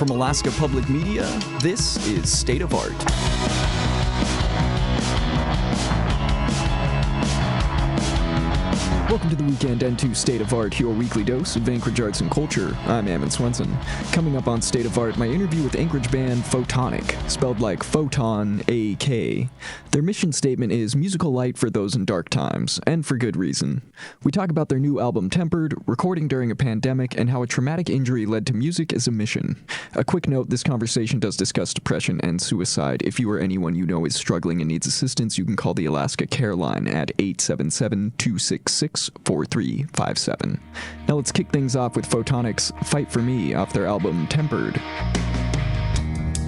From Alaska Public Media, this is State of Art. Welcome to the weekend and to State of Art, your weekly dose of Anchorage arts and culture. I'm Ammon Swenson. Coming up on State of Art, my interview with Anchorage band Photonak, spelled like photon, A-K. Their mission statement is musical light for those in dark times, and for good reason. We talk about their new album Tempered, recording during a pandemic, and how a traumatic injury led to music as a mission. A quick note, this conversation does discuss depression and suicide. If you or anyone you know is struggling and needs assistance, you can call the Alaska Care Line at 877-266-4357. Now let's kick things off with Photonak's Fight For Me off their album Tempered.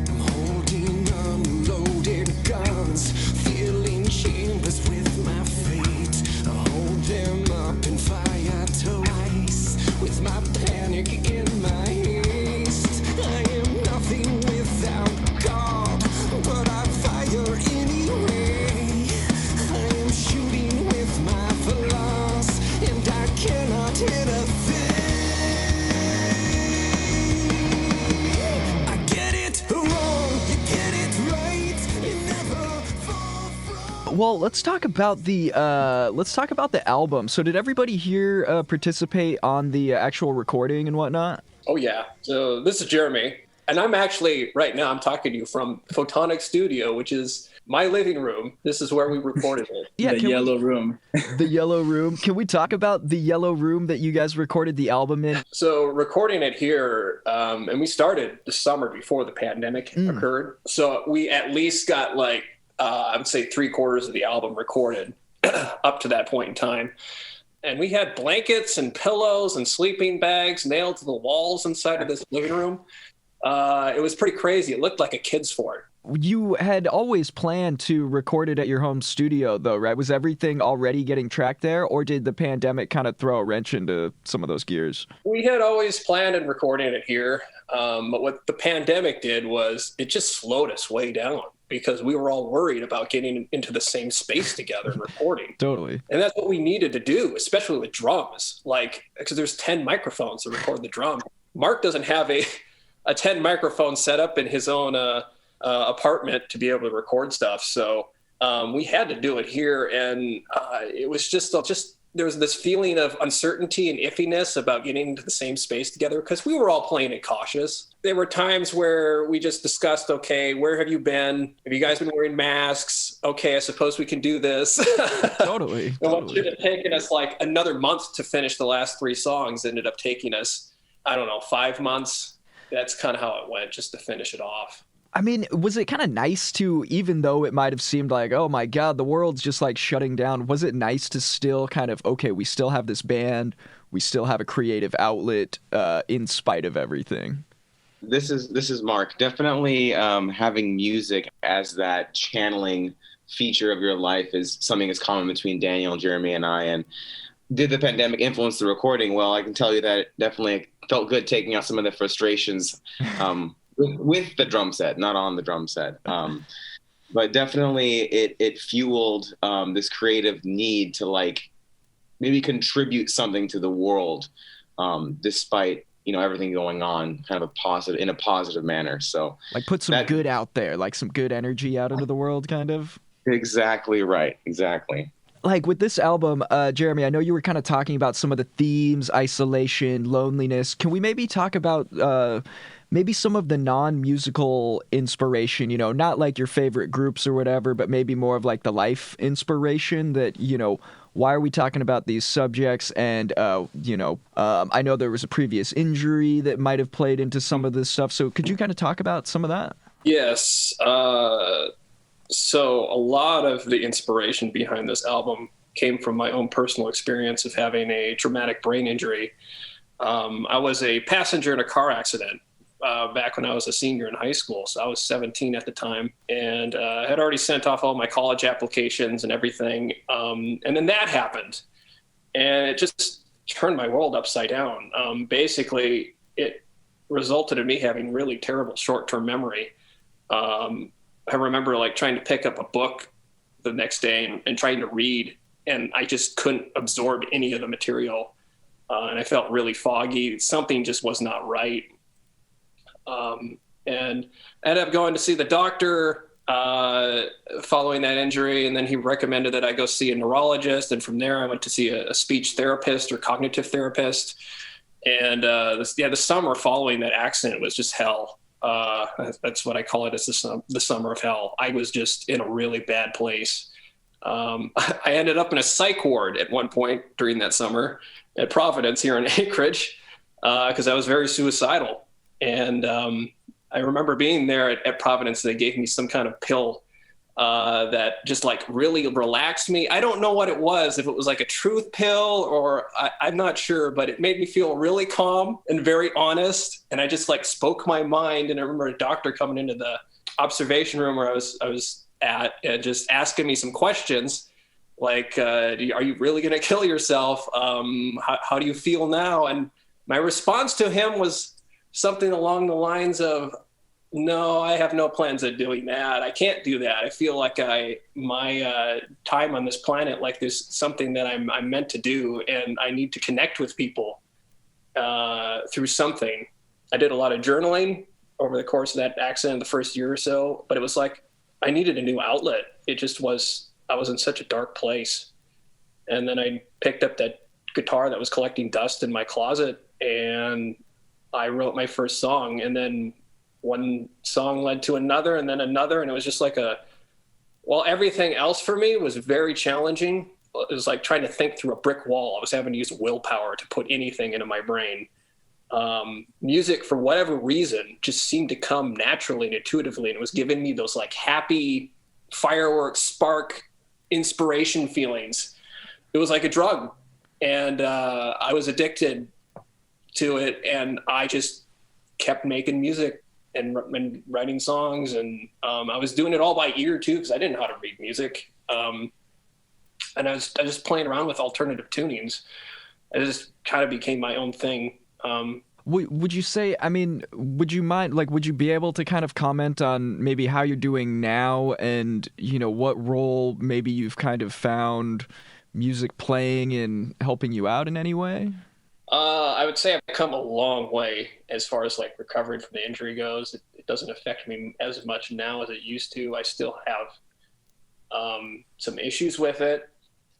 I'm holding unloaded guns, filling chambers with my fate. I hold them up and fire twice, with my panic in my haste. I am nothing without God, but I fire anyway. I am shooting with my philosophy, and I cannot hit a thing. I get it wrong, you get it right. You never fall from. Well, let's talk about the album. So did everybody here participate on the actual recording and whatnot? Oh, yeah. So this is Jeremy. And I'm actually, right now, I'm talking to you from Photonak Studio, which is my living room. This is where we recorded it. Yeah, The yellow room. The Yellow Room. Can we talk about the Yellow Room that you guys recorded the album in? So recording it here, and we started the summer before the pandemic occurred. So we at least got I would say 3/4 of the album recorded up to that point in time. And we had blankets and pillows and sleeping bags nailed to the walls inside of this living room. It was pretty crazy. It looked like a kid's fort. You had always planned to record it at your home studio, though, right? Was everything already getting tracked there, or did the pandemic kind of throw a wrench into some of those gears? We had always planned on recording it here, but what the pandemic did was it just slowed us way down because we were all worried about getting into the same space together and recording. Totally. And that's what we needed to do, especially with drums, because there's 10 microphones to record the drum. Mark doesn't have a 10 microphone setup in his own apartment to be able to record stuff. So we had to do it here. And it was just there was this feeling of uncertainty and iffiness about getting into the same space together because we were all playing it cautious. There were times where we just discussed, okay, where have you been? Have you guys been wearing masks? Okay, I suppose we can do this. Totally. And what should have taken us another month to finish the last 3 songs ended up taking us, 5 months. That's kind of how it went, just to finish it off. I mean, was it kind of nice to, even though it might have seemed like, oh my God, the world's just shutting down, was it nice to still kind of, okay, we still have this band, we still have a creative outlet in spite of everything? This is Mark. Definitely having music as that channeling feature of your life is something that's common between Daniel, Jeremy, and I. And did the pandemic influence the recording? Well, I can tell you that it definitely felt good taking out some of the frustrations with the drum set, not on the drum set. But definitely it fueled this creative need to maybe contribute something to the world, despite, everything going on in a positive manner. So put some good out there, some good energy out into the world, kind of. Exactly right. Exactly. With this album, Jeremy, I know you were kind of talking about some of the themes, isolation, loneliness. Can we maybe talk about maybe some of the non-musical inspiration, not your favorite groups or whatever, but maybe more of the life inspiration that, why are we talking about these subjects? And, I know there was a previous injury that might have played into some of this stuff. So could you kind of talk about some of that? Yes. So a lot of the inspiration behind this album came from my own personal experience of having a traumatic brain injury. I was a passenger in a car accident back when I was a senior in high school. So I was 17 at the time and had already sent off all my college applications and everything. And then that happened and it just turned my world upside down. Basically, it resulted in me having really terrible short-term memory. I remember trying to pick up a book the next day and trying to read, and I just couldn't absorb any of the material. And I felt really foggy. Something just was not right. And I ended up going to see the doctor following that injury, and then he recommended that I go see a neurologist, and from there I went to see a speech therapist or cognitive therapist. And the summer following that accident was just hell. That's what I call it, as the summer of hell. I was just in a really bad place. I ended up in a psych ward at one point during that summer at Providence here in Anchorage, because I was very suicidal. And I remember being there at Providence. They gave me some kind of pill that just like really relaxed me. I don't know what it was, if it was like a truth pill or I'm not sure, but it made me feel really calm and very honest. And I just like spoke my mind. And I remember a doctor coming into the observation room where I was at and just asking me some questions like, are you really going to kill yourself? How do you feel now? And my response to him was something along the lines of, no, I have no plans of doing that. I can't do that. I feel like my time on this planet, like there's something that I'm meant to do, and I need to connect with people through something. I did a lot of journaling over the course of that accident the first year or so, but it was like I needed a new outlet. It just was, I was in such a dark place. And then I picked up that guitar that was collecting dust in my closet, and I wrote my first song, and then one song led to another and then another. And it was just like everything else for me was very challenging. It was like trying to think through a brick wall. I was having to use willpower to put anything into my brain. Music, for whatever reason, just seemed to come naturally and intuitively. And it was giving me those like happy fireworks, spark, inspiration feelings. It was like a drug. And I was addicted to it. And I just kept making music and writing songs. And I was doing it all by ear too, because I didn't know how to read music. And I was just playing around with alternative tunings. It just kind of became my own thing. Would you say, I mean, would you mind, like, would you be able to kind of comment on maybe how you're doing now and, you know, what role maybe you've kind of found music playing in helping you out in any way? I would say I've come a long way as far as like recovering from the injury goes. It doesn't affect me as much now as it used to. I still have some issues with it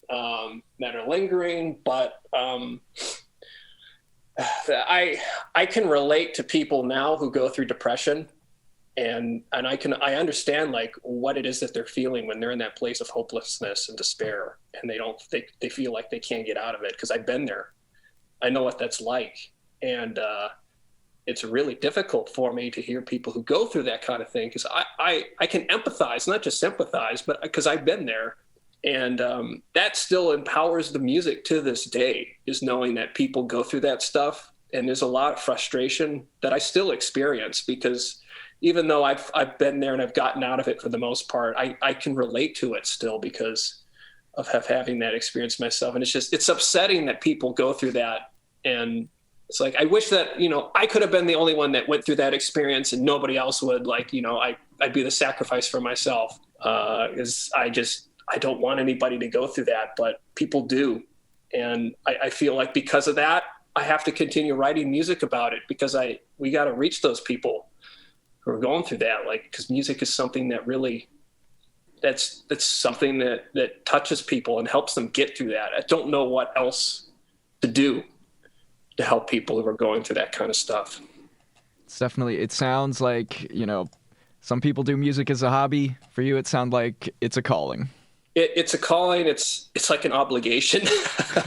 that are lingering, but I can relate to people now who go through depression, and I understand like what it is that they're feeling when they're in that place of hopelessness and despair, and they feel like they can't get out of it, because I've been there. I know what that's like. And it's really difficult for me to hear people who go through that kind of thing, because I can empathize, not just sympathize, but because I've been there. And that still empowers the music to this day, is knowing that people go through that stuff. And there's a lot of frustration that I still experience, because even though I've been there and I've gotten out of it for the most part, I can relate to it still because of having that experience myself. And it's upsetting that people go through that. And it's like, I wish that, you know, I could have been the only one that went through that experience and nobody else would. Like, you know, I'd be the sacrifice for myself, because I don't want anybody to go through that, but people do. And I feel like because of that, I have to continue writing music about it, because we got to reach those people who are going through that. Like, because music is something that really, that's something that touches people and helps them get through that. I don't know what else to do to help people who are going through that kind of stuff. It's definitely, it sounds like, you know, some people do music as a hobby. For you, it sounds like it's a calling. It's a calling. It's like an obligation.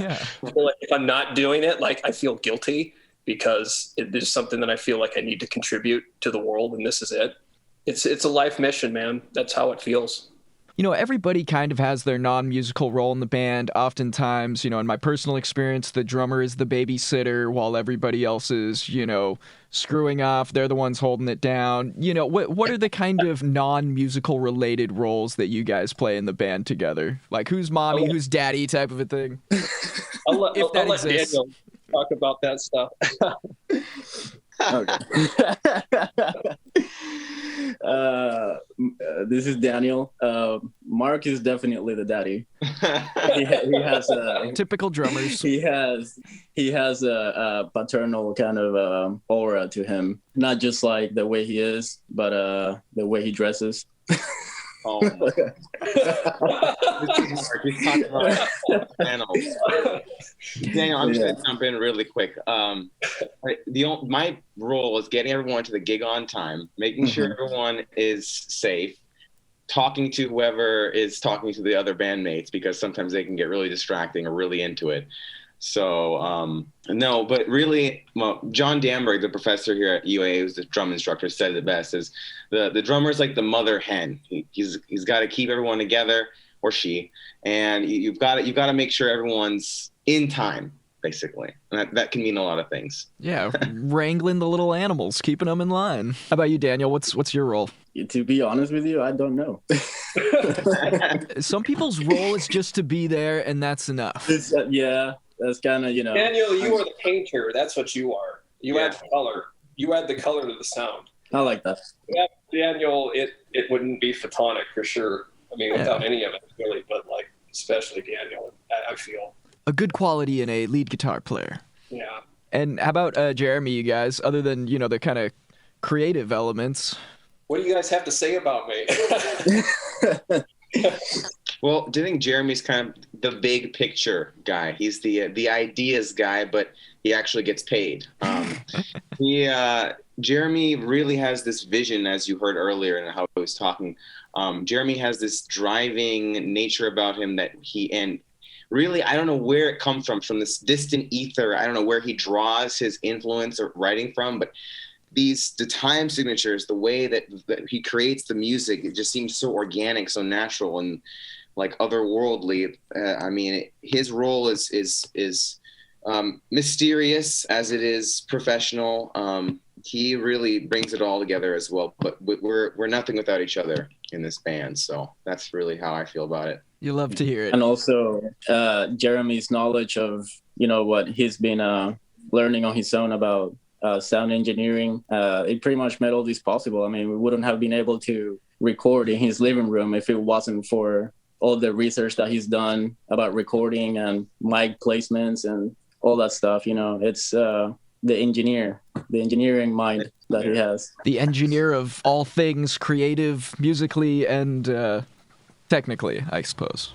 Yeah. Like if I'm not doing it, like I feel guilty, because there's something that I feel like I need to contribute to the world, and this is it. It's a life mission, man. That's how it feels. You know, everybody kind of has their non-musical role in the band. Oftentimes, you know, in my personal experience, the drummer is the babysitter while everybody else is, you know, screwing off. They're the ones holding it down. You know, what are the kind of non-musical related roles that you guys play in the band together? Like who's mommy, who's daddy type of a thing? I'll let Daniel talk about that stuff. Okay. This is Daniel. Mark is definitely the daddy. He has a Typical drummers. he has a paternal kind of aura to him. Not just like the way he is, but the way he dresses. Oh, this is Mark. He's talking about animals. Daniel, I'm just going to jump in really quick. My role is getting everyone to the gig on time, making sure everyone is safe, talking to whoever is talking to the other bandmates, because sometimes they can get really distracting or really into it. So, no, but really, well, John Danberg, the professor here at UA, who's the drum instructor, said it best, is the drummer's like the mother hen. He's got to keep everyone together, or she, and you've got to make sure everyone's in time, basically. And that can mean a lot of things. Yeah, wrangling the little animals, keeping them in line. How about you, Daniel? What's your role? To be honest with you, I don't know. Some people's role is just to be there, and that's enough. Yeah. That's kind of, Daniel, you are the painter. That's what you are. You add color. You add the color to the sound. I like that. Yeah, Daniel, it wouldn't be Photonak for sure. I mean, without any of it, really, but like, especially Daniel, I feel. A good quality in a lead guitar player. Yeah. And how about Jeremy, you guys, other than, the kind of creative elements? What do you guys have to say about me? Well, do you think Jeremy's kind of the big picture guy? He's the ideas guy, but he actually gets paid. Jeremy really has this vision, as you heard earlier and how he was talking. Jeremy has this driving nature about him and really, I don't know where it comes from this distant ether. I don't know where he draws his influence or writing from, but the time signatures, the way that he creates the music, it just seems so organic, so natural, and like otherworldly. I mean, his role is mysterious as it is professional. He really brings it all together as well. But we're nothing without each other in this band. So that's really how I feel about it. You love to hear it. And also Jeremy's knowledge of what he's been learning on his own about sound engineering. It pretty much made all this possible. I mean, we wouldn't have been able to record in his living room if it wasn't for all the research that he's done about recording and mic placements and all that stuff. It's the engineering mind that he has. The engineer of all things creative, musically, and technically, I suppose.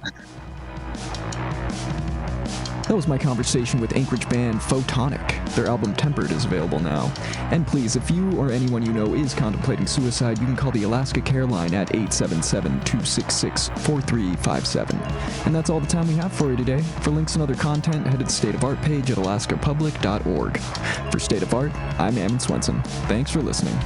That was my conversation with Anchorage band Photonak. Their album Tempered is available now. And please, if you or anyone you know is contemplating suicide, you can call the Alaska Care Line at 877-266-4357. And that's all the time we have for you today. For links and other content, head to the State of Art page at alaskapublic.org. For State of Art, I'm Ammon Swenson. Thanks for listening.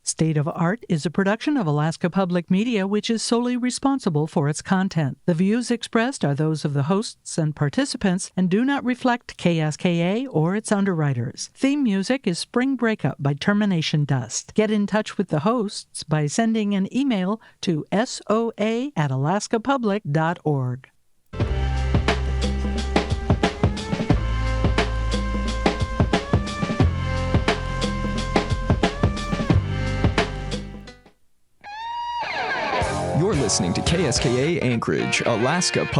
State of Art is a production of Alaska Public Media, which is solely responsible for its content. The views expressed are those of the hosts and participants and do not reflect KSKA or its underwriters. Theme music is Spring Breakup by Termination Dust. Get in touch with the hosts by sending an email to soa@alaskapublic.org. You're listening to KSKA Anchorage, Alaska Public